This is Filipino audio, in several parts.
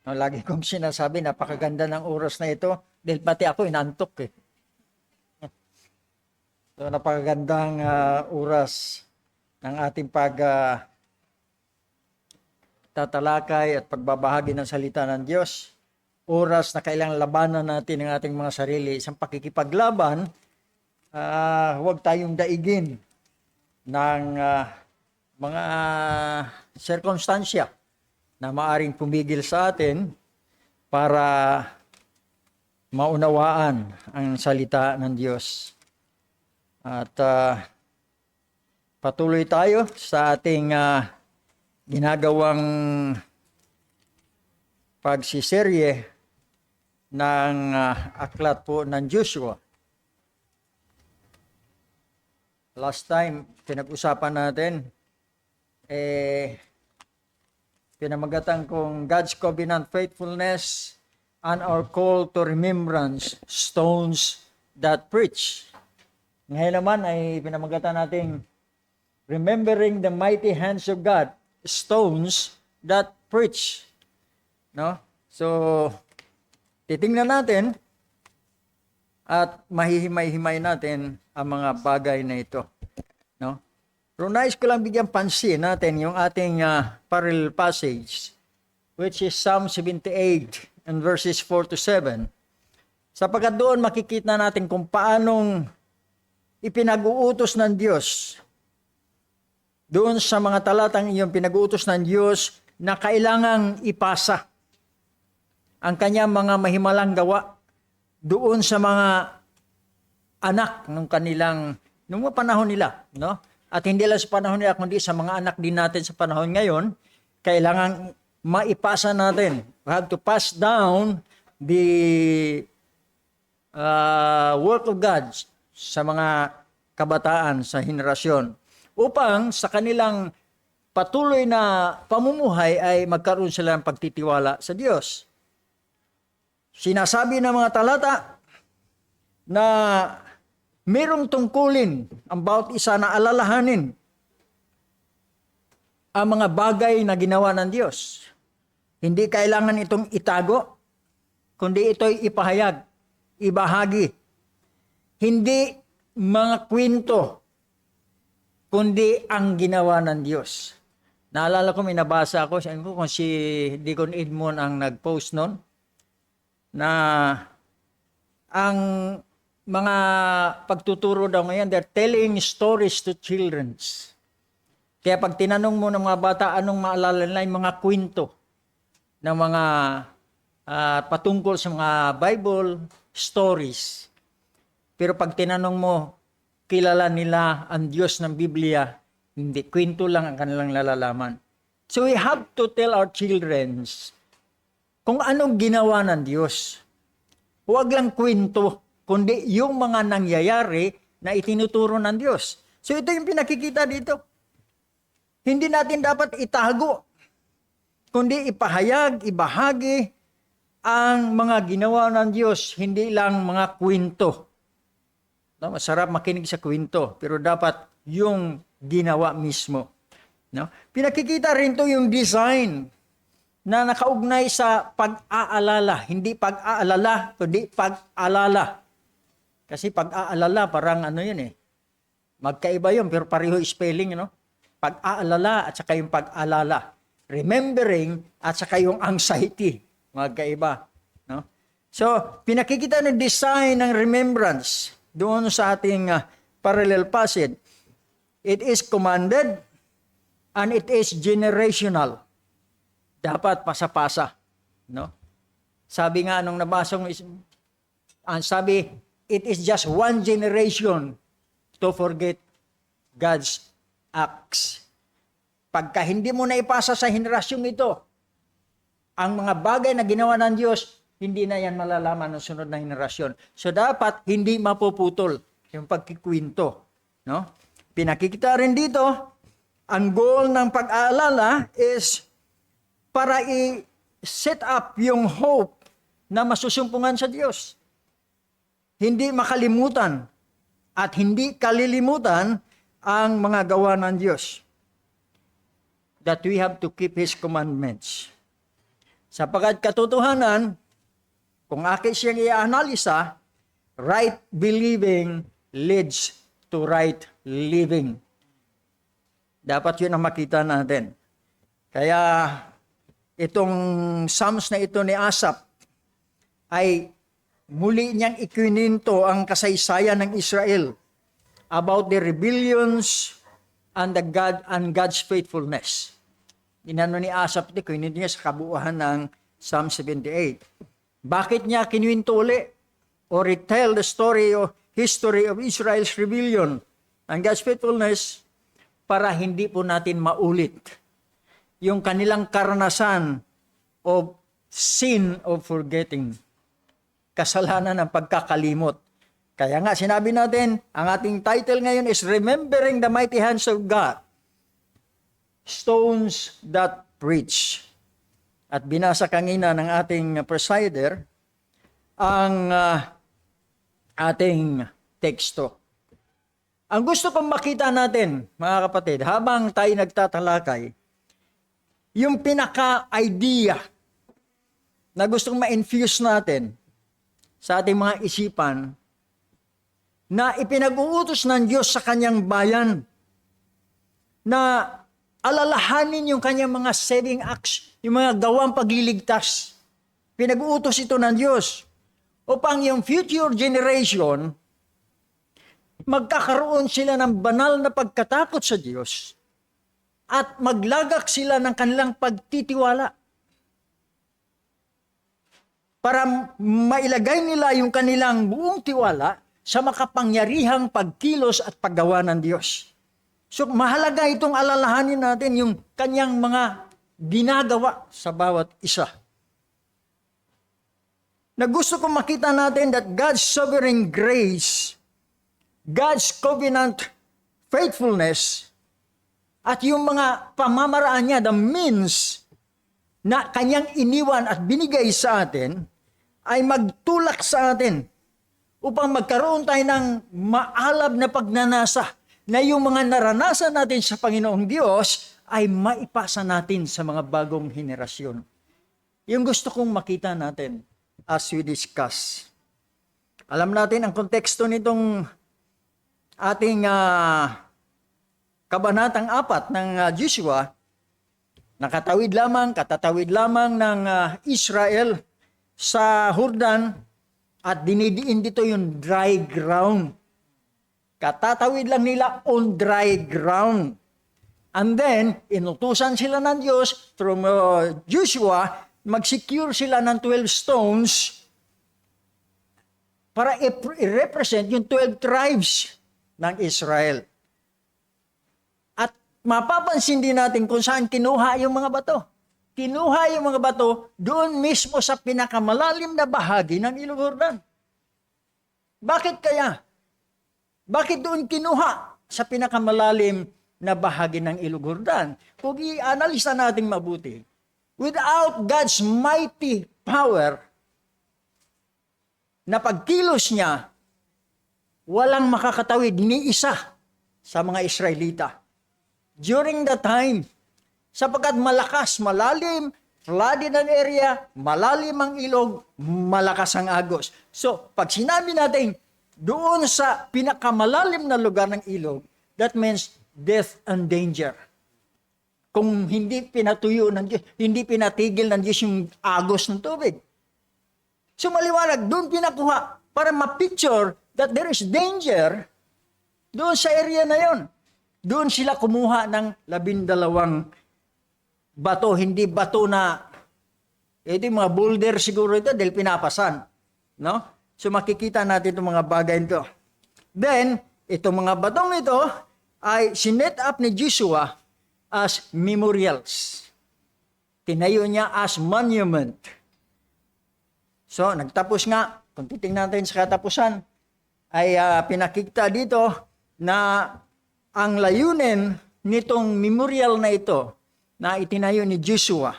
No, lagi kong sinasabi, napakaganda ng oras na ito. Dahil pati ako inantok eh. So, napakagandang oras ng ating tatalakay at pagbabahagi ng salita ng Diyos. Oras na kailangang labanan natin ang ating mga sarili. Isang pakikipaglaban, huwag tayong daigin ng mga sirkonstansya na maaring pumigil sa atin para maunawaan ang salita ng Diyos. At patuloy tayo sa ating ginagawang pagsiserye ng aklat po ng Joshua. Last time, pinag-usapan natin, pinamagatan kong God's Covenant Faithfulness and our call to remembrance, stones that preach. Ngayon naman ay pinamagatan natin, remembering the mighty hands of God, stones that preach. No? So, titingnan natin at mahihimay-himay natin ang mga bagay na ito. No? Pero nais ko lang bigyan pansin natin yung ating parallel passage, which is Psalm 78 and verses 4 to 7. Sapagkat doon makikita natin kung paanong ipinag-uutos ng Diyos doon sa mga talatang iyon, pinag-uutos ng Diyos na kailangang ipasa ang kanyang mga mahimalang gawa doon sa mga anak ng kanilang, nung panahon nila, no? At hindi lang sa panahon nila, kundi sa mga anak din natin sa panahon ngayon, kailangang maipasa natin. We have to pass down the work of God sa mga kabataan, sa henerasyon, upang sa kanilang patuloy na pamumuhay ay magkaroon sila ng pagtitiwala sa Diyos. Sinasabi ng mga talata na mayroong tungkulin ang bawat isa na alalahanin ang mga bagay na ginawa ng Diyos. Hindi kailangan itong itago, kundi ito'y ipahayag, ibahagi. Hindi mga kwento, kundi ang ginawa ng Diyos. Naalala ko, may nabasa ako, sabi ko kung si Deacon Edmond ang nag-post noon, na ang mga pagtuturo daw ngayon, they're telling stories to children. Kaya pag tinanong mo ng mga bata, anong maalala nila, yung mga kwento ng mga patungkol sa mga Bible stories. Pero pag tinanong mo, kilala nila ang Diyos ng Biblia, hindi, kwento lang ang kanilang nalalaman. So we have to tell our children kung anong ginawa ng Diyos. Huwag lang kwento, kundi yung mga nangyayari na itinuturo ng Diyos. So ito yung pinakikita dito. Hindi natin dapat itago, kundi ipahayag, ibahagi ang mga ginawa ng Diyos, hindi lang mga kwento. No, masarap makinig sa kwento, pero dapat yung ginawa mismo. No? Pinakikita rin to yung design na nakaugnay sa pag-aalala. Hindi pag-aalala, kundi pag-alala. Kasi pag-aalala, parang ano yun eh. Magkaiba yun, pero pareho spelling, no? Pag-aalala at saka yung pag-alala. Remembering at saka yung anxiety. Magkaiba. No? So, pinakikita ng design ng remembrance doon sa ating parallel passage. It is commanded and it is generational. Dapat pasa-pasa, no? Sabi nga nung nabasong, sabi, it is just one generation to forget God's acts. Pagka hindi mo na ipasa sa henerasyong ito, ang mga bagay na ginawa ng Diyos, hindi na yan malalaman ng sunod na henerasyon. So dapat hindi mapuputol yung pagkikwento, no? Pinakikita rin dito, ang goal ng pag-aalala is para i-set up yung hope na masusumpungan sa Diyos. Hindi makalimutan at hindi kalilimutan ang mga gawa ng Diyos. That we have to keep His commandments. Sapagkat katotohanan, kung akin siyang i-analisa, right believing leads to right living. Dapat yun ang makita natin. Kaya itong Psalms na ito ni Asaph ay muli niyang ikininto ang kasaysayan ng Israel about the rebellions and God's faithfulness. Inano ni Asaph ito, kininto niya sa kabuuan ng Psalm 78. Bakit niya kinuwinto uli or retell the history of Israel's rebellion and God's faithfulness para hindi po natin maulit yung kanilang karanasan of sin of forgetting, kasalanan ng pagkakalimot. Kaya nga sinabi natin, ang ating title ngayon is Remembering the Mighty Hands of God, Stones that Preach. At binasa kanina ng ating presider ang ating teksto. Ang gusto kong makita natin, mga kapatid, habang tayo nagtatalakay, yung pinaka-idea na gustong ma-infuse natin sa ating mga isipan na ipinag-uutos ng Diyos sa kanyang bayan na alalahanin yung kanyang mga saving acts, yung mga gawang pagliligtas. Pinag-uutos ito ng Diyos upang yung future generation magkakaroon sila ng banal na pagkatakot sa Diyos at maglagak sila ng kanilang pagtitiwala para mailagay nila yung kanilang buong tiwala sa makapangyarihang pagkilos at paggawa ng Diyos. So mahalaga itong alalahanin natin yung kanyang mga ginagawa sa bawat isa. Na gusto kong makita natin that God's sovereign grace, God's covenant faithfulness, at yung mga pamamaraan niya, the means na kanyang iniwan at binigay sa atin, ay magtulak sa atin upang magkaroon tayo ng maalab na pagnanasa na yung mga naranasan natin sa Panginoong Diyos ay maipasa natin sa mga bagong henerasyon. Yung gusto kong makita natin as we discuss. Alam natin ang konteksto nitong ating kabanatang 4 ng Joshua, katatawid lamang ng Israel sa Jordan at dinidiin dito yung dry ground. Katatawid lang nila on dry ground. And then, inutusan sila ng Diyos from Joshua, mag-secure sila ng 12 stones para i-represent yung 12 tribes ng Israel. At mapapansin din natin kung saan kinuha yung mga bato. Kinuha yung mga bato doon mismo sa pinakamalalim na bahagi ng Ilog Jordan. Bakit kaya? Bakit doon kinuha sa pinakamalalim na bahagi ng Ilog Jordan? Kung i-analisa natin mabuti, without God's mighty power na pagkilos niya, walang makakatawid ni isa sa mga Israelita. During that time, sapagkat malakas, malalim, flooded ang area, malalim ang ilog, malakas ang agos. So, pag sinabi natin, doon sa pinakamalalim na lugar ng ilog, that means death and danger. Kung hindi pinatuyo ng Diyos, hindi pinatigil ng Diyos yung agos ng tubig. So, maliwanag, doon pinakuha para ma-picture that there is danger doon sa area na yon. Doon sila kumuha ng 12 bato, hindi bato na, ito yung mga boulder siguro ito dahil pinapasan. No? So makikita natin itong mga bagay ito. Then, itong mga batong ito ay sinet up ni Joshua as memorials. Tinayo niya as monument. So, nagtapos nga, kung titingnan natin sa katapusan, ay pinakita dito na ang layunin nitong memorial na ito na itinayo ni Joshua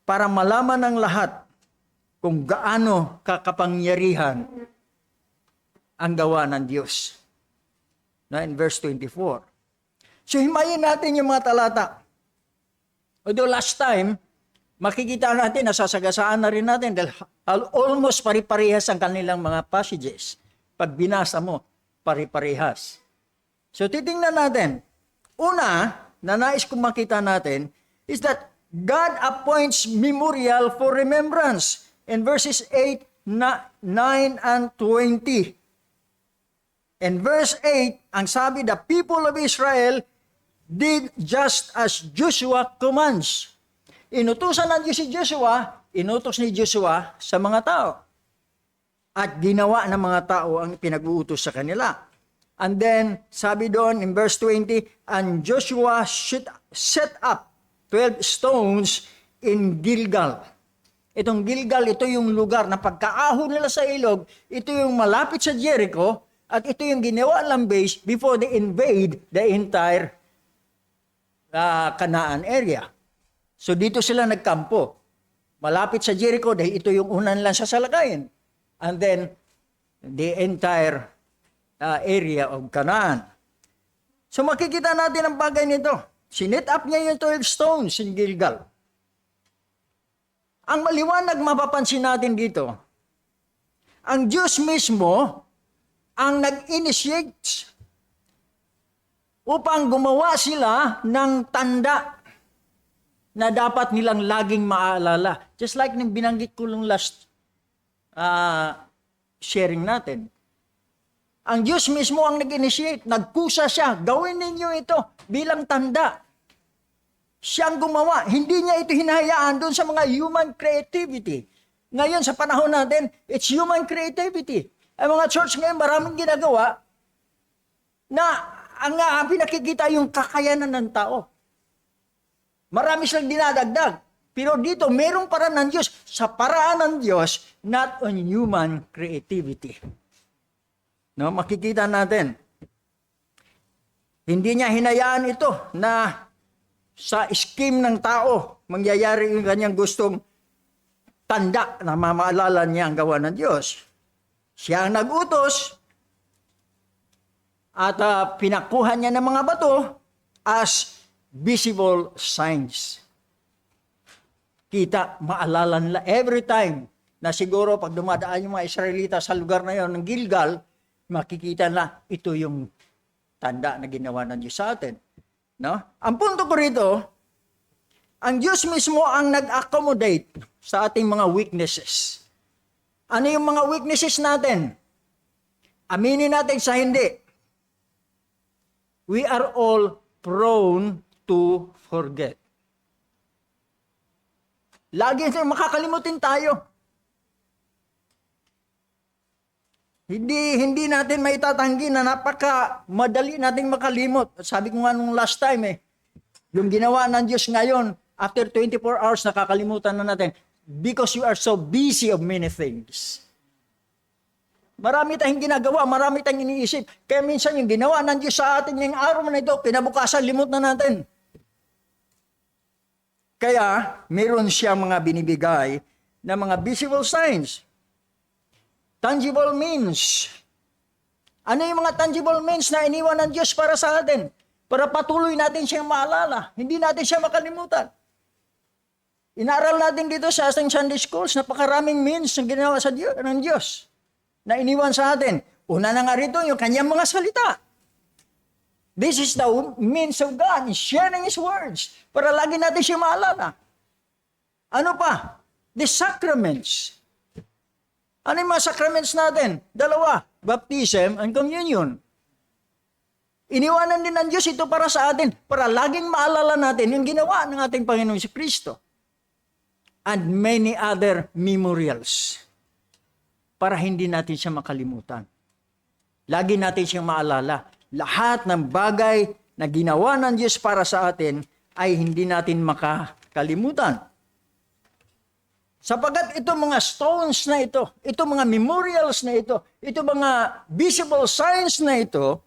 para malaman ng lahat kung gaano kakapangyarihan ang gawa ng Diyos. Na in verse 24. So himayin natin yung mga talata. Although last time, makikita natin, nasasagasaan na rin natin dahil almost pari-parehas ang kanilang mga passages. Pag binasa mo, pari-parehas. So titingnan natin. Una, na nais kong makita natin is that God appoints memorial for remembrance in verses 8, 9, and 20. In verse 8, ang sabi, the people of Israel did just as Joshua commands. Inutusan ng Diyos si Joshua, inutos ni Joshua sa mga tao. At ginawa ng mga tao ang pinag-uutos sa kanila. And then, sabi doon in verse 20, and Joshua set up 12 stones in Gilgal. Itong Gilgal, ito yung lugar na pagkaahon nila sa ilog, ito yung malapit sa Jericho, at ito yung ginawa lang base before they invade the entire Canaan area. So dito sila nagkampo. Malapit sa Jericho dahil ito yung unan lang sasalakayin. And then, the entire area of Canaan. So makikita natin ang bagay nito. Sinet up niya yung 12 stones in Gilgal. Ang maliwanag mapapansin natin dito, ang Diyos mismo ang nag-initiate upang gumawa sila ng tanda na dapat nilang laging maalala. Just like nung binanggit ko lang last sharing natin. Ang Diyos mismo ang nag-initiate, nagkusa siya, gawin ninyo ito bilang tanda. Siyang gumawa, hindi niya ito hinahayaan doon sa mga human creativity. Ngayon sa panahon natin, it's human creativity. Ang mga church ngayon maraming ginagawa na ang pinakikita yung kakayanan ng tao. Marami silang dinadagdag. Pero dito, merong paraan ng Diyos sa paraan ng Diyos, not on human creativity. No, makikita natin. Hindi niya hinayaan ito na sa scheme ng tao, mangyayari yung kanyang gustong tanda na mamaalala niya ang gawa ng Diyos. Siya ang nag-utos at pinakuha niya ng mga bato as visible signs. Kita, maalala nila every time na siguro pag dumadaan yung mga Israelita sa lugar na yon ng Gilgal, makikita na ito yung tanda na ginawa ng Diyos sa atin. No? Ang punto ko rito, ang Diyos mismo ang nag-accommodate sa ating mga weaknesses. Ano yung mga weaknesses natin? Aminin natin sa hindi. We are all prone to forget. Lagi makakalimutin tayo. Hindi natin maitatanggi na napaka madali nating makalimot. Sabi ko nga nung last time yung ginawa ng Diyos ngayon, after 24 hours nakakalimutan na natin because you are so busy of many things. Marami tayong ginagawa, marami tayong iniisip. Kaya minsan yung ginawa ng Diyos sa atin yung araw na ito, kinabukasan limot na natin. Kaya meron siyang mga binibigay na mga visible signs. Tangible means. Ano yung mga tangible means na iniwan ng Diyos para sa atin? Para patuloy natin siyang maalala. Hindi natin siya makalimutan. Inaral natin dito sa ating Sunday schools, napakaraming means na ginawa sa Diyos, ng Diyos na iniwan sa atin. Una na nga rito, yung kanyang mga salita. This is the means of God, sharing His words, para lagi natin siya maalala. Ano pa? The sacraments. Ano yung mga sacraments natin? Dalawa, baptism and communion. Iniwanan din ng Diyos ito para sa atin, para laging maalala natin yung ginawa ng ating Panginoon si Kristo. And many other memorials. Para hindi natin siya makalimutan. Lagi natin siyang maalala. Lahat ng bagay na ginawa ng Diyos para sa atin ay hindi natin makakalimutan. Sapagat ito mga stones na ito mga memorials na ito mga visible signs na ito,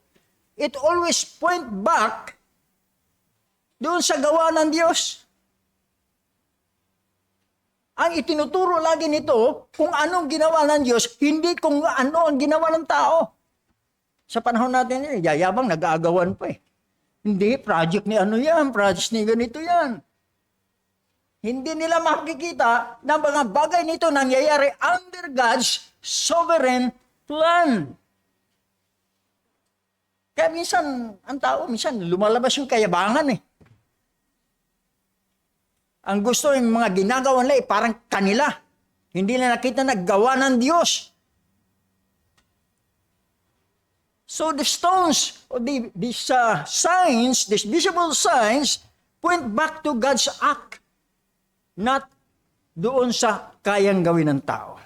it always point back doon sa gawa ng Diyos. Ang itinuturo lagi nito, kung anong ginawa ng Diyos, hindi kung ano ang ginawa ng tao. Sa panahon natin, yayabang nag-aagawan pa Hindi, project ni ano yan, project ni ganito yan. Hindi nila makikita na mga bagay nito nangyayari under God's sovereign plan. Kaya minsan, ang tao, minsan lumalabas yung kayabangan eh. Ang gusto yung mga ginagawa nila parang kanila. Hindi na nakita na gawa ng Diyos. So the stones, or these signs, these visible signs, point back to God's act, not doon sa kayang gawin ng tao.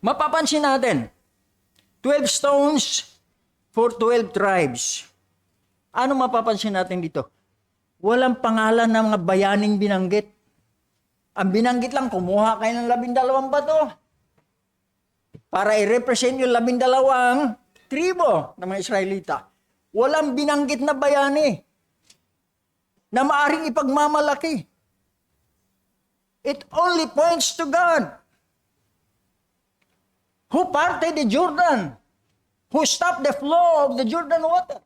Mapapansin natin, 12 stones for 12 tribes. Ano mapapansin natin dito? Walang pangalan ng mga bayaning binanggit. Ang binanggit lang, kumuha kayo ng 12 bato para i-represent yung 12 tribo ng mga Israelita. Walang binanggit na bayani na maaring ipagmamalaki. It only points to God, who parted the Jordan, who stopped the flow of the Jordan water.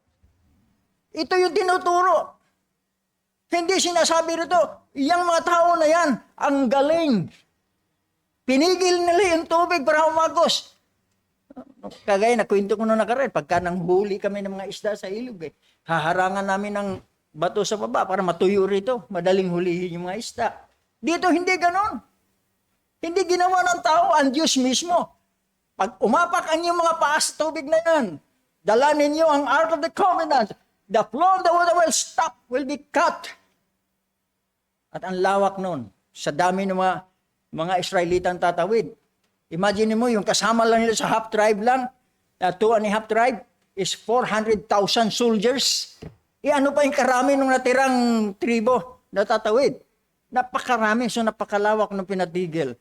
Ito yung tinuturo. Hindi sinasabi rito, yung mga tao na yan, ang galing. Pinigil nila yung tubig para umagos. Kagaya na kwento ko nung nakaraan, pagka nanghuli kami ng mga isda sa ilog, haharangan namin ng bato sa baba para matuyo rito. Madaling hulihin yung mga isda. Dito hindi ganon. Hindi ginawa ng tao, ang Diyos mismo. Pag umapak ang iyong mga paa sa tubig na yan, dala ninyo ang Ark of the Covenant, the flow of the water will stop, will be cut. At ang lawak nun, sa dami ng mga Israelitang tatawid. Imagine mo, yung kasama lang nila sa half tribe lang, 2.5 tribe, is 400,000 soldiers. Ano pa yung karami ng natirang tribo na tatawid? Napakarami, so napakalawak ng pinatigil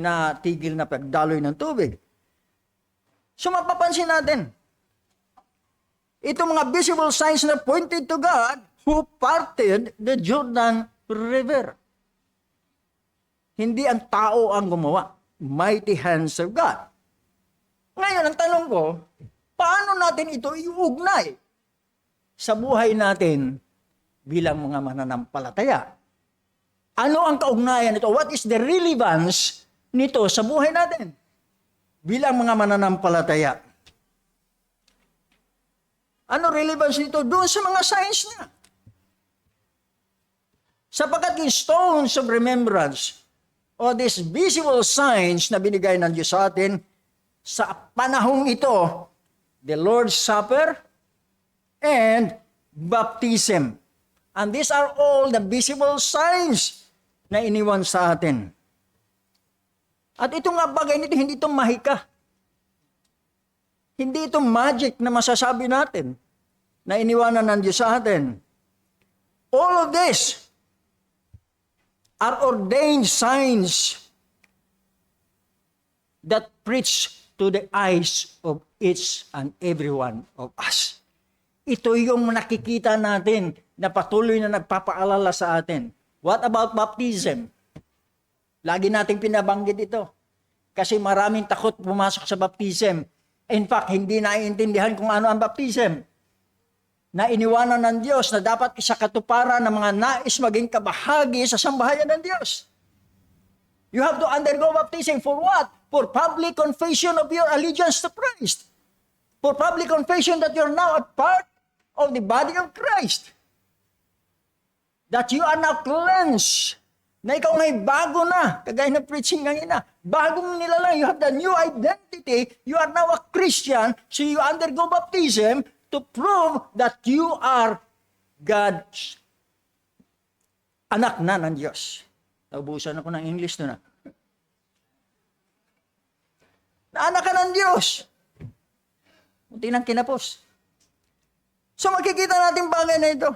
na pagdaloy ng tubig. So mapapansin natin, itong mga visible signs na pointed to God who parted the Jordan River. Hindi ang tao ang gumawa. Mighty hands of God. Ngayon, ang tanong ko, paano natin ito iugnay sa buhay natin bilang mga mananampalataya? Ano ang kaugnayan nito? What is the relevance nito sa buhay natin bilang mga mananampalataya? Ano relevance nito doon sa mga signs niya? Sapagkat yung stones of remembrance o these visible signs na binigay ng Diyos sa atin, sa panahong ito, the Lord's Supper and baptism. And these are all the visible signs na iniwan sa atin. At ito nga bagay nito, hindi ito mahika. Hindi ito magic na masasabi natin na iniwanan ng Diyos sa atin. All of this are ordained signs that preach to the eyes of each and every one of us. Ito yung nakikita natin na patuloy na nagpapaalala sa atin. What about baptism? Lagi nating pinabanggit ito. Kasi maraming takot pumasok sa baptism. In fact, hindi naiintindihan kung ano ang baptism. Na iniwanan ng Diyos na dapat isakatuparan ng mga nais maging kabahagi sa sambahayan ng Diyos. You have to undergo baptism for what? For public confession of your allegiance to Christ. For public confession that you're now a part of the body of Christ. That you are now cleansed. Na ikaw ngay bago na. Kagaya na preaching kanina. Bagong nilalang. You have the new identity. You are now a Christian. So you undergo baptism to prove that you are God's anak na ng Diyos. Naubusan ako ng English doon. Na anak ka ng Diyos. Munti nang kinapos. So makikita natin bagay na ito.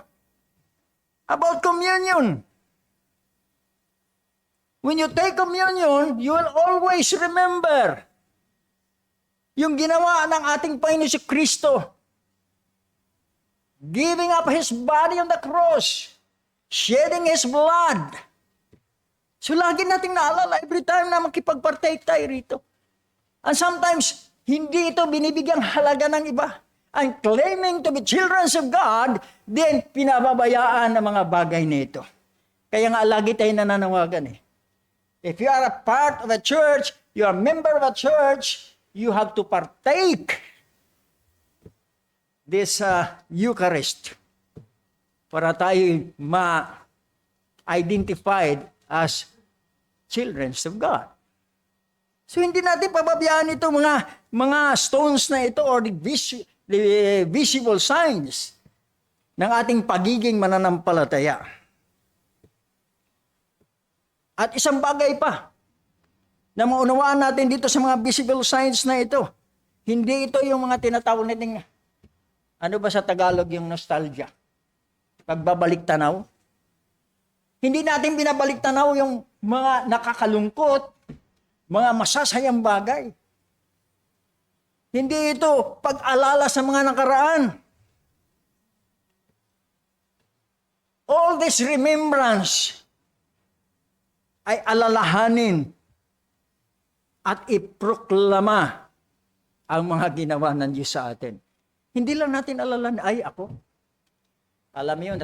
About communion. When you take communion, you will always remember yung ginawa ng ating Panginoon si Kristo. Giving up His body on the cross. Shedding His blood. So lagi nating naalala every time na makipag-partake tayo rito. And sometimes, hindi ito binibigyang halaga ng iba. and claiming to be children of God, then pinababayaan ang mga bagay nito. Kaya nga lagi tayo nananawagan eh. If you are a part of a church, you are a member of a church, you have to partake this Eucharist para tayo ma-identified as children of God. So hindi natin pababayaan ito mga stones na ito or the visible signs ng ating pagiging mananampalataya. At isang bagay pa na maunawaan natin dito sa mga visible signs na ito, hindi ito yung mga tinatawag nating, ano ba sa Tagalog yung nostalgia? Pagbabalik tanaw. Hindi natin binabalik tanaw yung mga nakakalungkot, mga masasayang bagay. Hindi ito pag-alala sa mga nakaraan. All this remembrance ay alalahanin at iproklama ang mga ginawa ng Diyos sa atin. Hindi lang natin alalahanin, ay ako. Alam mo yun,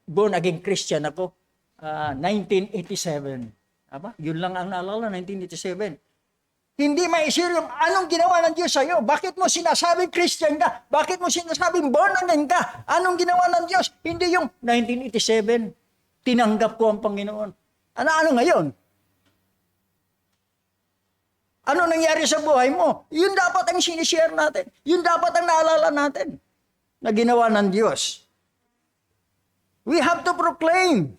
born again Christian ako, 1987. Aba, yun lang ang naalala, 1987. Hindi maisir yung anong ginawa ng Diyos sa'yo. Bakit mo sinasabing Christian ka? Bakit mo sinasabing born again ka? Anong ginawa ng Diyos? Hindi yung 1987, tinanggap ko ang Panginoon. Ano ngayon? Ano nangyari sa buhay mo? Yun dapat ang sinishare natin. Yun dapat ang naalala natin na ginawa ng Diyos. We have to proclaim.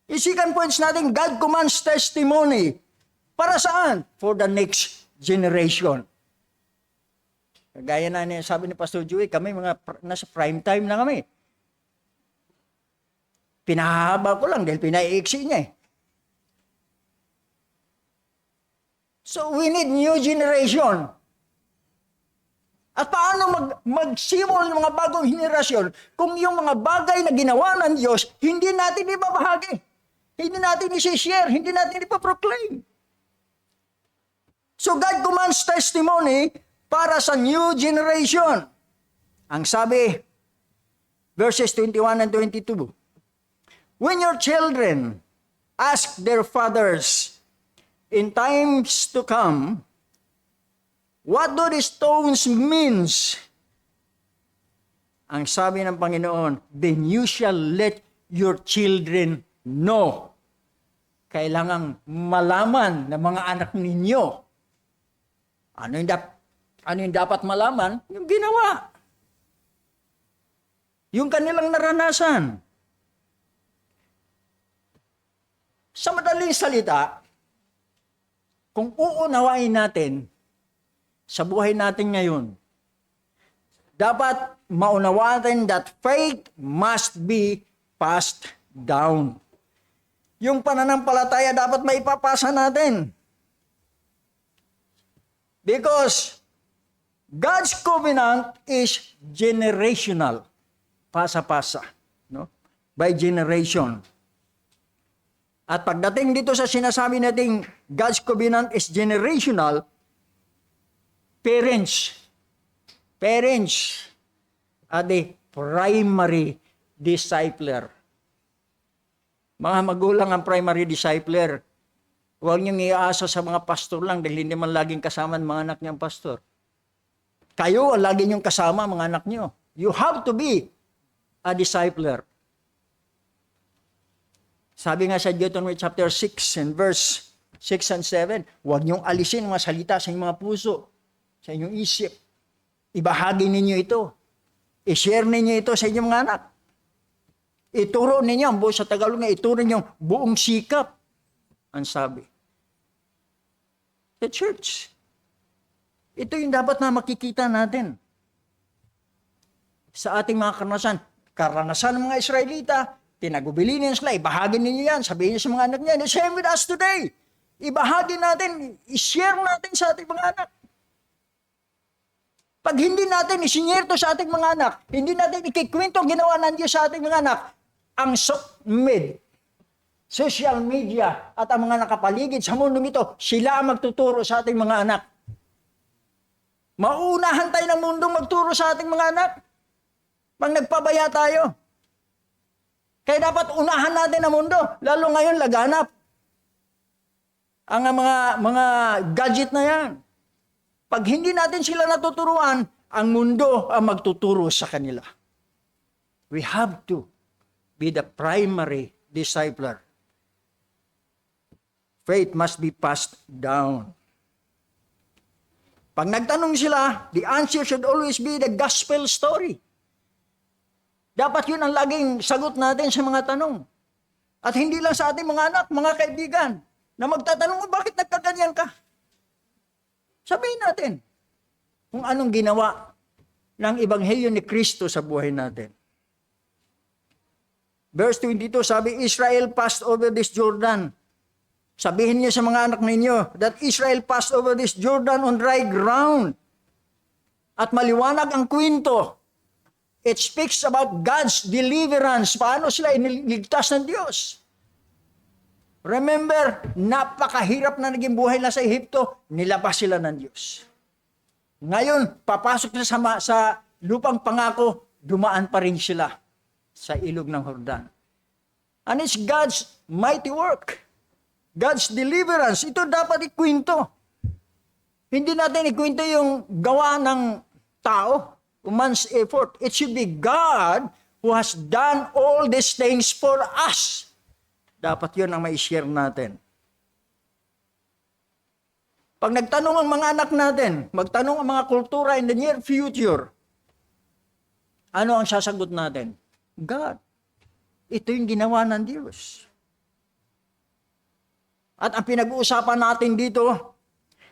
Isikan points natin, God commands testimony. Para saan? For the next generation. Gaya na sabi ni Pastor Joey, kami nasa prime time na kami. Pinahaba ko lang dahil pinaiiksi niya eh. So we need new generation. At paano magsimol ng mga bagong henerasyon kung yung mga bagay na ginawa ng Diyos, hindi natin ibabahagi. Hindi natin isi-share, hindi natin ipaproclaim. So God commands testimony para sa new generation. Ang sabi, verses 21 and 22, when your children ask their fathers in times to come, what do the stones means? Ang sabi ng Panginoon, then you shall let your children know. Kailangang malaman ng mga anak ninyo. Ano yung dapat malaman? Yung ginawa. Yung kanilang naranasan. Sa madaling salita, kung uunawain natin sa buhay natin ngayon, dapat maunawaan that faith must be passed down. Yung pananampalataya dapat maipapasa natin. Because God's covenant is generational. Pasa-pasa. No? By generation. At pagdating dito sa sinasabi nating God's covenant is generational, parents are the primary discipler. Mga magulang ang primary discipler. Huwag niyong iaasa sa mga pastor lang dahil hindi man laging kasama ang mga anak niyang pastor. Kayo ang lagi niyong kasama mga anak niyo. You have to be a discipler. Sabi nga sa Deuteronomy chapter 6 and verse 6 and 7, huwag niyong alisin mga salita sa inyong mga puso, sa inyong isip. Ibahagi ninyo ito. I-share ninyo ito sa inyong mga anak. Ituro ninyo, ang buo sa Tagalog nga, ituro ninyo buong sikap. Ang sabi. The church. Ito yung dapat na makikita natin. Sa ating mga karanasan. Karanasan ng mga Israelita, tinagubilin sila, ibahagi ninyo yan, sabihin niyo sa mga anak niya, the same with us today. Ibahagi natin, i-share natin sa ating mga anak. Pag hindi natin i-share to sa ating mga anak, hindi natin ikikwento ang ginawa ng Diyos sa ating mga anak, ang social media at ang mga nakapaligid sa mundong ito, sila ang magtuturo sa ating mga anak. Mauunahan tayo ng mundong magturo sa ating mga anak. Pag nagpabaya tayo. Kaya dapat unahan natin ang mundo. Lalo ngayon, laganap. Ang mga gadget na yan. Pag hindi natin sila natuturuan, ang mundo ang magtuturo sa kanila. We have to be the primary discipler. Faith must be passed down. Pag nagtanong sila, the answer should always be the gospel story. Dapat yun ang laging sagot natin sa mga tanong. At hindi lang sa ating mga anak, mga kaibigan, na magtatanong, bakit nagkaganyan ka? Sabihin natin kung anong ginawa ng Ebanghelyo ni Kristo sa buhay natin. Verse 22, sabi, Israel passed over this Jordan. Sabihin niyo sa mga anak ninyo that Israel passed over this Jordan on dry ground. At maliwanag ang kwento. It speaks about God's deliverance. Paano sila iniligtas ng Diyos? Remember, napakahirap na naging buhay na sa Ehipto, nilabas sila ng Diyos. Ngayon, papasok na sa lupang pangako, dumaan pa rin sila sa ilog ng Jordan. And it's God's mighty work. God's deliverance. Ito dapat ikwento. Hindi natin ikwento yung gawa ng tao, man's effort. It should be God who has done all these things for us. Dapat yun ang mai-share natin. Pag nagtanong ang mga anak natin, magtanong ang mga kultura in the near future, ano ang sasagot natin? God. Ito yung ginawa ng Diyos. At ang pinag-uusapan natin dito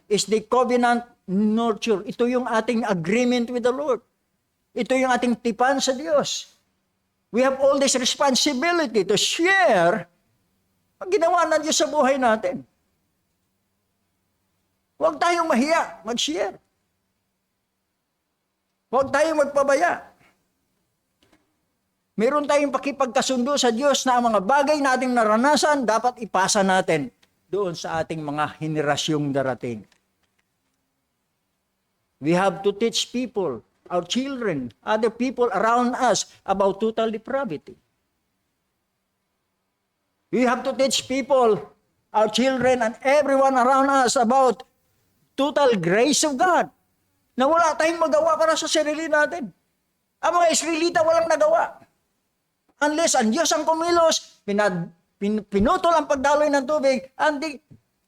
is the covenant nurture. Ito yung ating agreement with the Lord. Ito yung ating tipan sa Diyos. We have all this responsibility to share ang ginawa ng Diyos sa buhay natin. Huwag tayong mahiya, mag-share. Huwag tayong magpabaya. Meron tayong pakipagkasundo sa Diyos na ang mga bagay na ating naranasan dapat ipasa natin doon sa ating mga henerasyong darating. We have to teach people, our children, other people around us about total depravity. We have to teach people, our children, and everyone around us about total grace of God. Na wala tayong magawa para sa sarili natin. Ang mga Israelita walang nagawa. Unless ang Diyos ang kumilos, pinutol ang pagdaloy ng tubig, and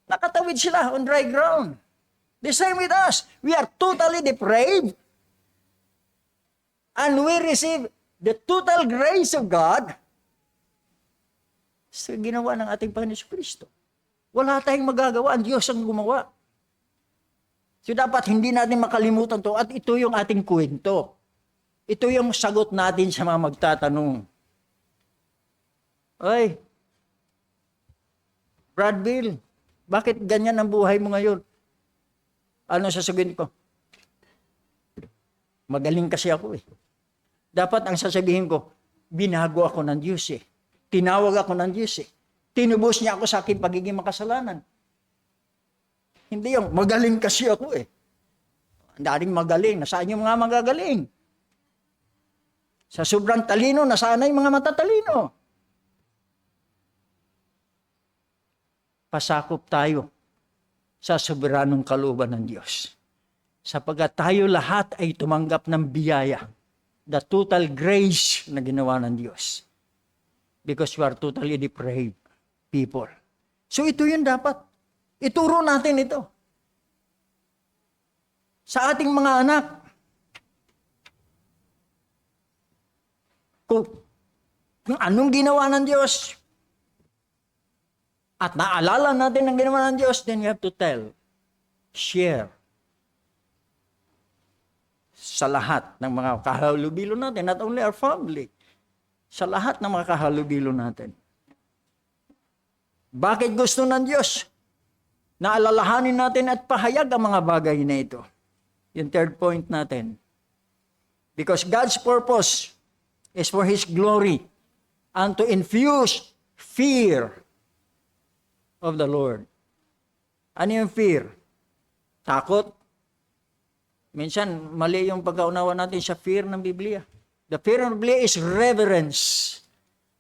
nakatawid sila on dry ground. The same with us. We are totally depraved, and we receive the total grace of God sa ginawa ng ating Panginoon Kristo. Wala tayong magagawa, ang Diyos ang gumawa. So dapat hindi natin makalimutan to, at ito yung ating kwento. Ito yung sagot natin sa mga magtatanong. Ay, Brad Bill, bakit ganyan ang buhay mo ngayon? Ano sasabihin ko? Magaling kasi ako eh. Dapat ang sasabihin ko, binago ako ng Diyos eh. Tinawag ako ng Diyos eh. Tinubos niya ako sa aking pagiging makasalanan. Hindi yung, magaling kasi ako eh. Ang daling magaling. Nasaan yung mga magagaling? Sa sobrang talino, nasaan na yung mga matatalino? Pasakop tayo sa soberanong kalooban ng Diyos. Sapagkat tayo lahat ay tumanggap ng biyaya, the total grace na ginawa ng Diyos. Because we are totally depraved people. So ito yun dapat. Ituro natin ito. Sa ating mga anak. Kung anong ginawa ng Diyos, at naalala natin ang ginawa ng Diyos, then you have to tell, share sa lahat ng mga kahalubilo natin, not only our family, sa lahat ng mga kahalubilo natin. Bakit gusto ng Diyos na alalahanin natin at pahayag ang mga bagay na ito? Yung third point natin. Because God's purpose is for His glory and to infuse fear of the Lord. Ano yung fear? Takot? Minsan, mali yung pagkaunawa natin sa fear ng Biblia. The fear of Biblia is reverence.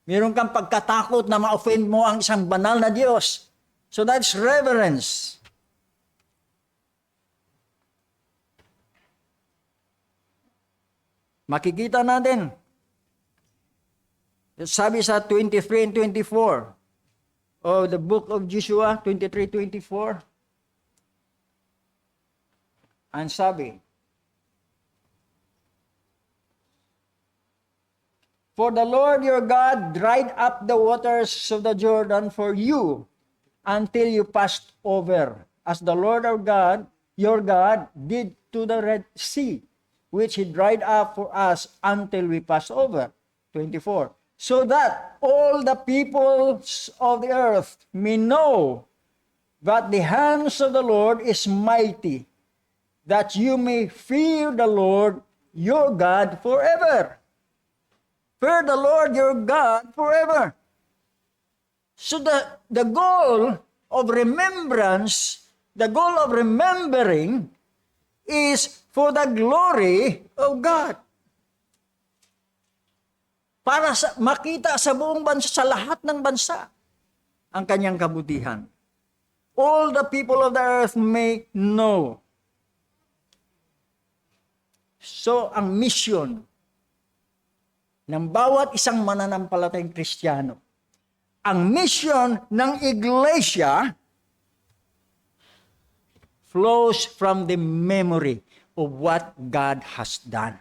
Meron kang pagkatakot na ma-offend mo ang isang banal na Diyos. So that's reverence. Makikita natin. Sabi sa 23 and 24 of the book of Joshua, 23-24. Ang sabi, "For the Lord your God dried up the waters of the Jordan for you until you passed over, as the Lord our God, your God, did to the Red Sea, which he dried up for us until we passed over." 24. "So that all the peoples of the earth may know that the hands of the Lord is mighty, that you may fear the Lord your God forever." Fear the Lord your God forever. So the goal of remembrance, the goal of remembering is for the glory of God. Para makita sa buong bansa, sa lahat ng bansa, ang kanyang kabutihan. All the people of the earth may know. So, ang mission ng bawat isang mananampalatayang Kristiyano, ang mission ng iglesia flows from the memory of what God has done.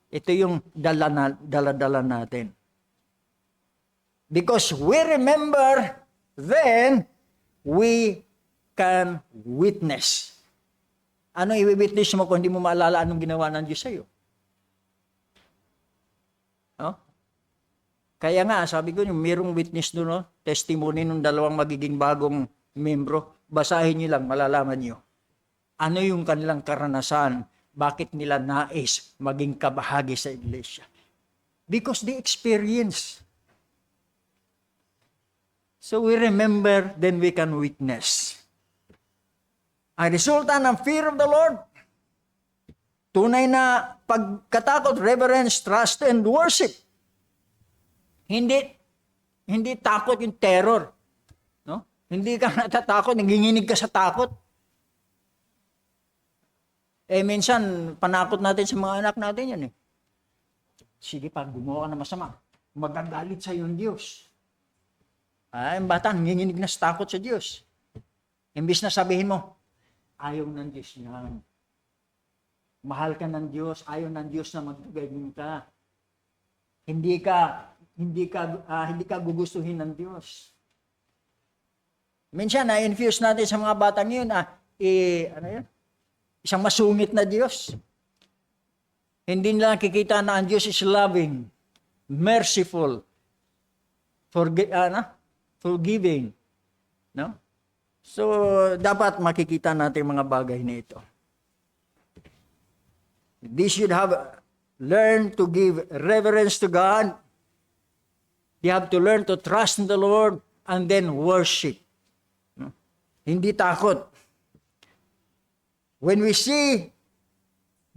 Ito yung dala-dala natin. Because we remember, then we can witness. Ano i-witness mo kung hindi mo maalala anong ginawa ng Diyos sa'yo? No? Kaya nga, sabi ko, yung mayroong witness doon, no? Testimony ng dalawang magiging bagong membro. Basahin niyo lang, malalaman niyo. Ano yung kanilang karanasan? Bakit nila nais maging kabahagi sa iglesia? Because they experience. So we remember, then we can witness. Ang resulta ng fear of the Lord, tunay na pagkatakot, reverence, trust, and worship. Hindi takot yung terror. No? Hindi ka natatakot, nanginginig ka sa takot. Minsan, panakot natin sa mga anak natin yan . Sige, pag gumawa ka na masama, magagalit sa yung Diyos. Yung bata, nanginginig na sa takot sa Diyos. Imbis na sabihin mo, ayaw ng Diyos yan. Mahal ka ng Diyos, ayaw ng Diyos na magganyan ka. Hindi ka gugustuhin ng Diyos. Minsan, na-infuse natin sa mga batang yun, isang masungit na Diyos. Hindi nila nakikita na ang Diyos is loving, merciful, forgiving. No? So, dapat makikita natin mga bagay na ito. They should have learned to give reverence to God. They have to learn to trust in the Lord and then worship. No? Hindi takot. When we see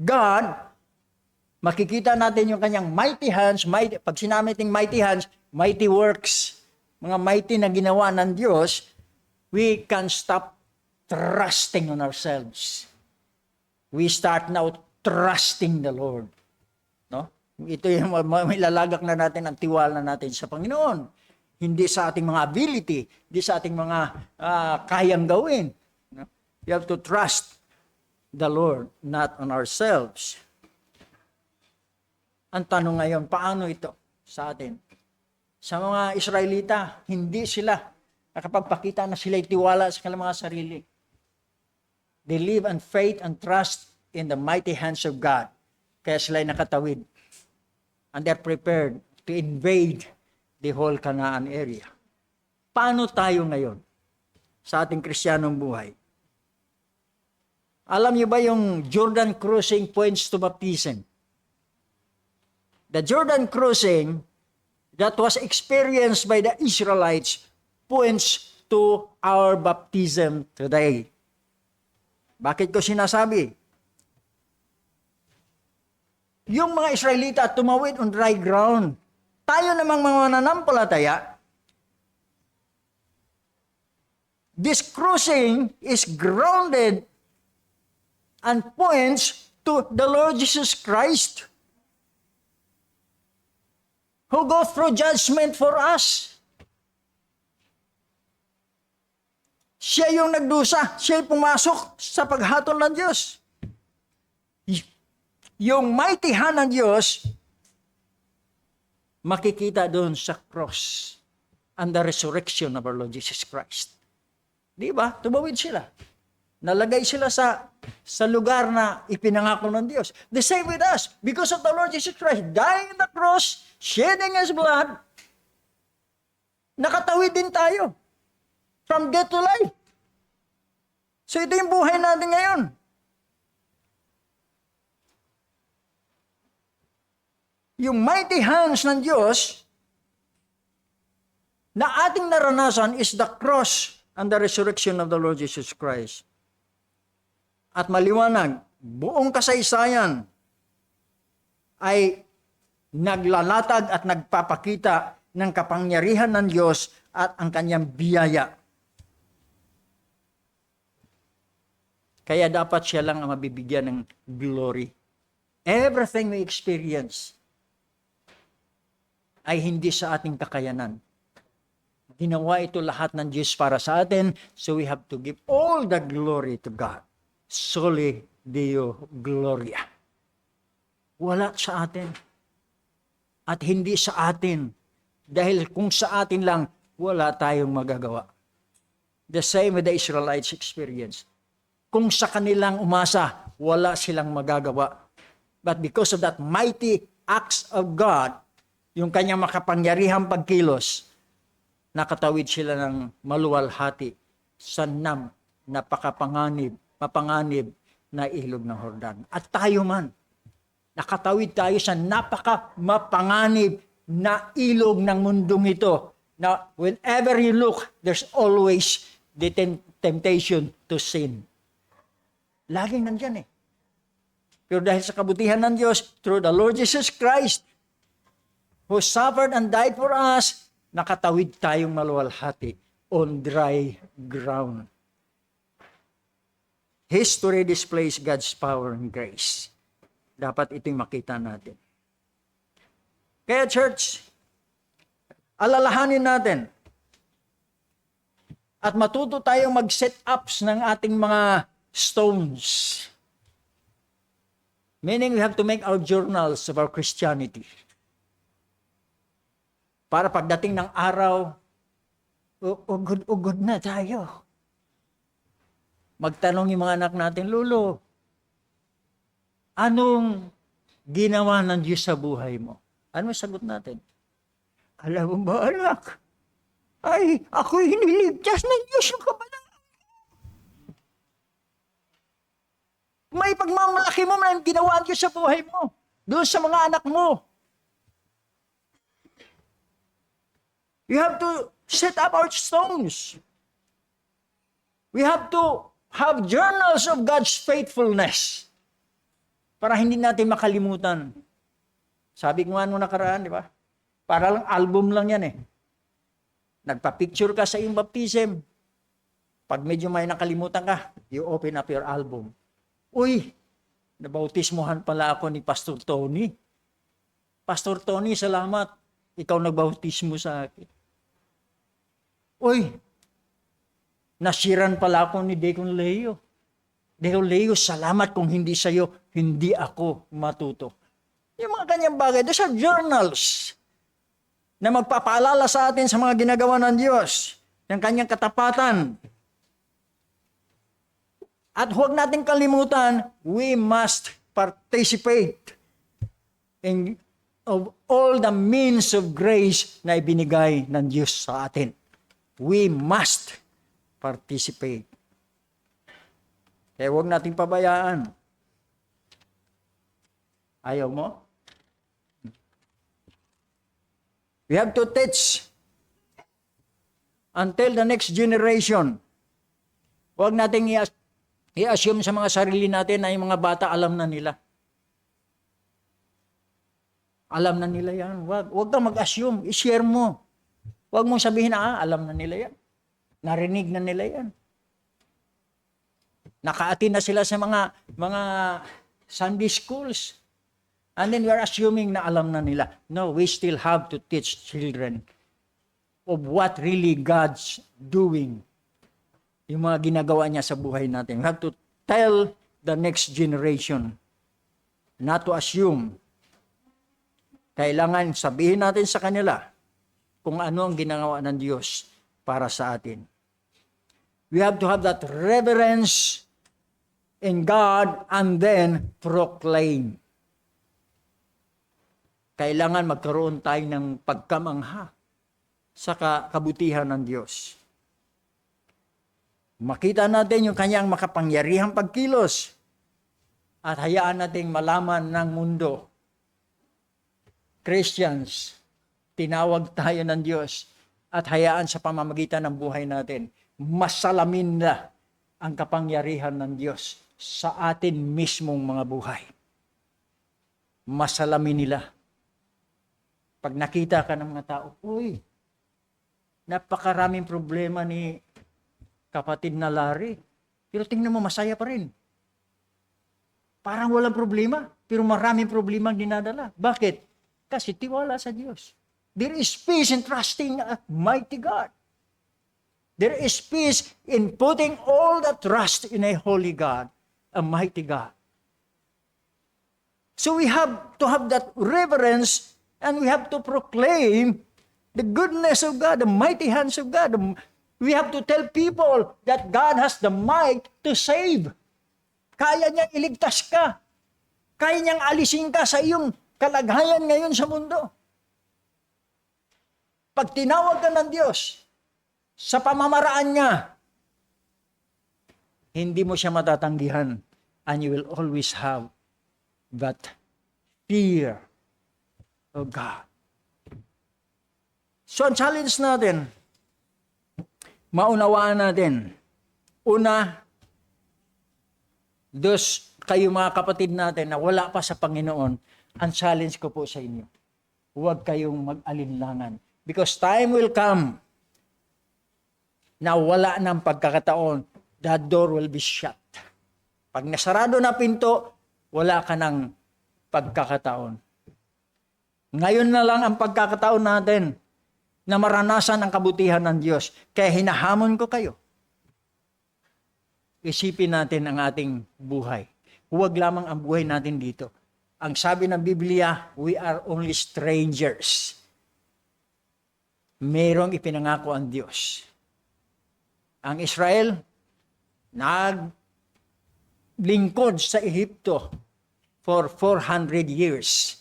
God, makikita natin yung kanyang mighty hands, pag sinabi natin mighty hands, mighty works, mga mighty na ginawa ng Diyos, we can stop trusting on ourselves. We start now trusting the Lord. No? Ito yung ilalagak na natin ang tiwala natin sa Panginoon. Hindi sa ating mga ability, hindi sa ating mga kayang gawin. No? You have to trust the Lord, not on ourselves. Ang tanong ngayon, paano ito sa atin? Sa mga Israelita, hindi sila nakapagpakita na sila'y tiwala sa kanilang mga sarili. They live on faith and trust in the mighty hands of God. Kaya sila'y nakatawid. And they're prepared to invade the whole Canaan area. Paano tayo ngayon sa ating Kristiyanong buhay? Alam niyo ba yung Jordan crossing points to baptism? The Jordan crossing that was experienced by the Israelites points to our baptism today. Bakit ko sinasabi? yung mga Israelita tumawid on dry ground. Tayo namang mga mananampalataya, this crossing is grounded and points to the Lord Jesus Christ, who go through judgment for us. Siya yung nagdusa, siya yung pumasok sa paghatol ng Diyos. Yung mighty hand ng Diyos, makikita doon sa cross and the resurrection of our Lord Jesus Christ. Di ba? Tumawid sila. Nalagay sila sa lugar na ipinangako ng Diyos. The same with us. Because of the Lord Jesus Christ dying on the cross, shedding His blood, nakatawid din tayo from death to life. So ito yung buhay natin ngayon. Yung mighty hands ng Diyos na ating naranasan is the cross and the resurrection of the Lord Jesus Christ. At maliwanag, buong kasaysayan ay naglalatag at nagpapakita ng kapangyarihan ng Diyos at ang kanyang biyaya. Kaya dapat siya lang ang mabibigyan ng glory. Everything we experience ay hindi sa ating kakayanan. Ginawa ito lahat ng Diyos para sa atin, so we have to give all the glory to God. Soli Deo Gloria. Wala sa atin. At hindi sa atin. Dahil kung sa atin lang, wala tayong magagawa. The same with the Israelites experience. Kung sa kanilang umasa, wala silang magagawa. But because of that mighty acts of God, yung kanyang makapangyarihang pagkilos, nakatawid sila ng maluwalhati sa mapanganib na ilog ng Jordan. At tayo man, nakatawid tayo sa mapanganib na ilog ng mundong ito. Now, whenever you look, there's always the temptation to sin. Laging nandyan eh. Pero dahil sa kabutihan ng Diyos, through the Lord Jesus Christ, who suffered and died for us, nakatawid tayong maluwalhati on dry ground. History displays God's power and grace. Dapat ito'y makita natin. Kaya church, alalahanin natin at matuto tayong mag-set ups ng ating mga stones. Meaning we have to make our journals of our Christianity. Para pagdating ng araw, ugod na tayo. Magtanong yung mga anak natin, Lolo, anong ginawa ng Diyos sa buhay mo? Ano sagot natin? Alam mo ba, anak? Ay, ako'y hiniligtas ng Diyos yung kabalaan. May pagmamalaki mo na ginawa ang Diyos sa buhay mo. Doon sa mga anak mo. You have to set up our stones. We have to have journals of God's faithfulness para hindi natin makalimutan. Sabi ko nga nung nakaraan, di ba? Para lang album lang yan eh. Nagpa-picture ka sa iyong baptism. Pag medyo may nakalimutan ka, you open up your album. Uy, nabautismohan pala ako ni Pastor Tony. Pastor Tony, salamat. Ikaw nagbautismo sa akin. Uy, nasiran pala ako ni Deacon Leo. Deacon Leo, salamat kung hindi sa'yo, hindi ako matuto. Yung mga kanyang bagay, those are journals na magpapaalala sa atin sa mga ginagawa ng Diyos, ng kanyang katapatan. At huwag natin kalimutan, we must participate in of all the means of grace na ibinigay ng Diyos sa atin. We must participate. Kaya huwag nating pabayaan. Ayaw mo? We have to teach until the next generation. Huwag nating i-assume sa mga sarili natin na yung mga bata alam na nila. Alam na nila yan. Wag kang mag-assume. I-share mo. Wag mong sabihin na, alam na nila yan. Narinig na nila yan. Naka-attend na sila sa mga Sunday schools. And then we are assuming na alam na nila. No, we still have to teach children of what really God's doing. Yung mga ginagawa niya sa buhay natin. We have to tell the next generation not to assume. Kailangan sabihin natin sa kanila kung ano ang ginagawa ng Diyos para sa atin. We have to have that reverence in God and then proclaim. Kailangan magkaroon tayo ng pagkamangha sa kabutihan ng Diyos. Makita natin yung kanyang makapangyarihang pagkilos at hayaan nating malaman ng mundo. Christians, tinawag tayo ng Diyos at hayaan sa pamamagitan ng buhay natin, masalamin na ang kapangyarihan ng Diyos sa atin mismong mga buhay. Masalamin nila. Pag nakita ka ng mga tao, uy, napakaraming problema ni kapatid na Larry. Pero tingnan mo, masaya pa rin. Parang walang problema, pero maraming problema ang dinadala. Bakit? Kasi tiwala sa Diyos. There is peace in trusting a mighty God. There is peace in putting all the trust in a holy God, a mighty God. So we have to have that reverence and we have to proclaim the goodness of God, the mighty hands of God. We have to tell people that God has the might to save. Kaya niyang iligtas ka. Kaya niyang alisin ka sa iyong kalagayan ngayon sa mundo. Pag tinawag ka ng Diyos sa pamamaraan niya, hindi mo siya matatanggihan and you will always have that fear of God. So, ang challenge natin, maunawaan natin, una, kayo mga kapatid natin na wala pa sa Panginoon, ang challenge ko po sa inyo, huwag kayong mag-alinlangan. Because time will come na wala ng pagkakataon, the door will be shut. Pag nasarado na pinto, wala ka ng pagkakataon. Ngayon na lang ang pagkakataon natin na maranasan ang kabutihan ng Diyos. Kaya hinahamon ko kayo. Isipin natin ang ating buhay. Huwag lamang ang buhay natin dito. Ang sabi ng Biblia, we are only strangers. Merong ipinangako ang Diyos. Ang Israel, naglingkod sa Ehipto for 400 years.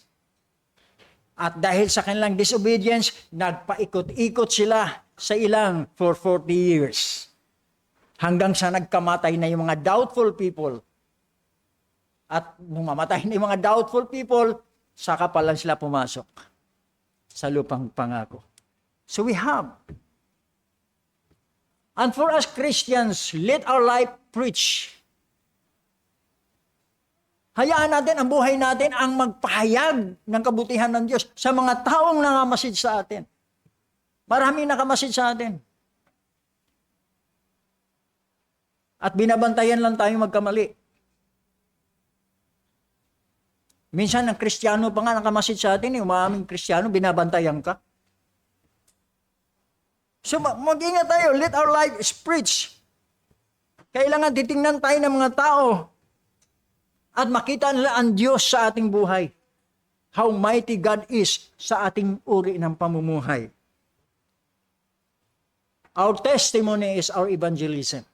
At dahil sa kanilang disobedience, nagpaikot-ikot sila sa ilang for 40 years. Hanggang sa nagkamatay na yung mga doubtful people. At nung mamatay na yung mga doubtful people, saka pa lang sila pumasok sa lupang pangako. So we have. And for us Christians, let our life preach. Hayaan natin ang buhay natin ang magpahayag ng kabutihan ng Diyos sa mga taong nakamasid sa atin. Maraming nakamasid sa atin. At binabantayan lang tayo magkamali. Minsan ang Kristiyano pa nga nakamasid sa atin, umaming Kristiyano, binabantayan ka. So mag-ingat tayo, let our life preach. Kailangan titingnan tayo ng mga tao at makita nila ang Diyos sa ating buhay. How mighty God is sa ating uri ng pamumuhay. Our testimony is our evangelism.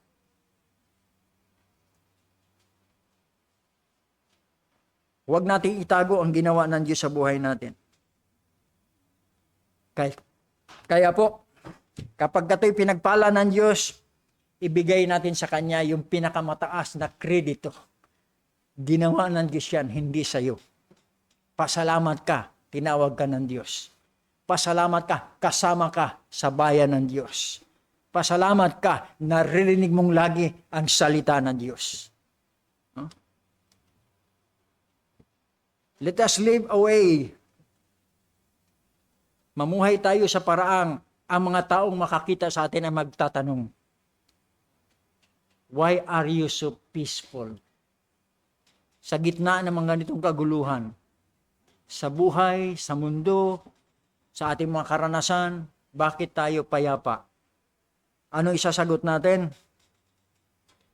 Huwag nating itago ang ginawa ng Diyos sa buhay natin. Kaya po, kapag kato'y pinagpala ng Diyos, ibigay natin sa Kanya yung pinakamataas na kredito. Ginawa ng Diyos yan, hindi sa iyo. Pasalamat ka, tinawag ka ng Diyos. Pasalamat ka, kasama ka sa bayan ng Diyos. Pasalamat ka, naririnig mong lagi ang salita ng Diyos. Let us live away Mamuhay tayo sa paraang ang mga taong makakita sa atin ay magtatanong, why are you so peaceful? Sa gitna ng mga ganitong kaguluhan, sa buhay, sa mundo, sa ating mga karanasan, bakit tayo payapa? Ano isasagot natin?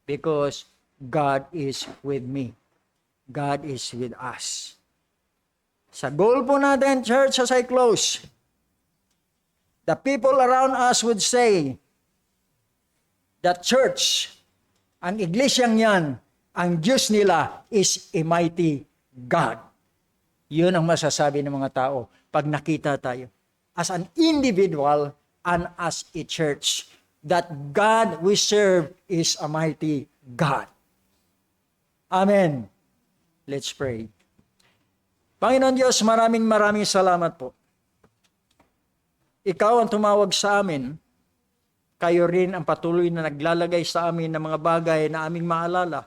Because God is with me. God is with us. Sa goal po natin, church, as I close, the people around us would say that church, ang iglesyang yan, ang Diyos nila is a mighty God. Yun ang masasabi ng mga tao pag nakita tayo. As an individual and as a church, that God we serve is a mighty God. Amen. Let's pray. Panginoon Diyos, maraming salamat po. Ikaw ang tumawag sa amin. Kayo rin ang patuloy na naglalagay sa amin ng mga bagay na aming maalala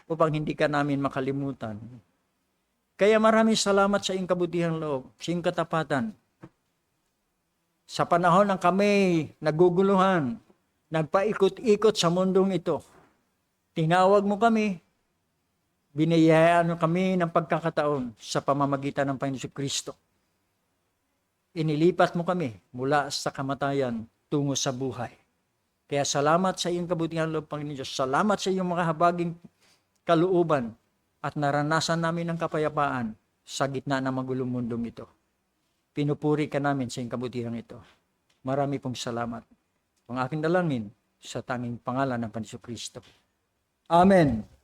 upang hindi ka namin makalimutan. Kaya maraming salamat sa iyong kabutihang loob, sa iyong katapatan. Sa panahon ng kami naguguluhan, nagpaikot-ikot sa mundong ito, tinawag mo kami, biniyayaan mo kami ng pagkakataon sa pamamagitan ng Panginoon Kristo. Inilipat mo kami mula sa kamatayan tungo sa buhay. Kaya salamat sa iyong kabutihan loob, Panginoon Diyos. Salamat sa iyong mga habaging kalooban at naranasan namin ng kapayapaan sa gitna ng magulong mundong ito. Pinupuri ka namin sa iyong kabutihan ito. Marami pong salamat. Ang aking dalangin sa tanging pangalan ng Panginoon Kristo. Amen.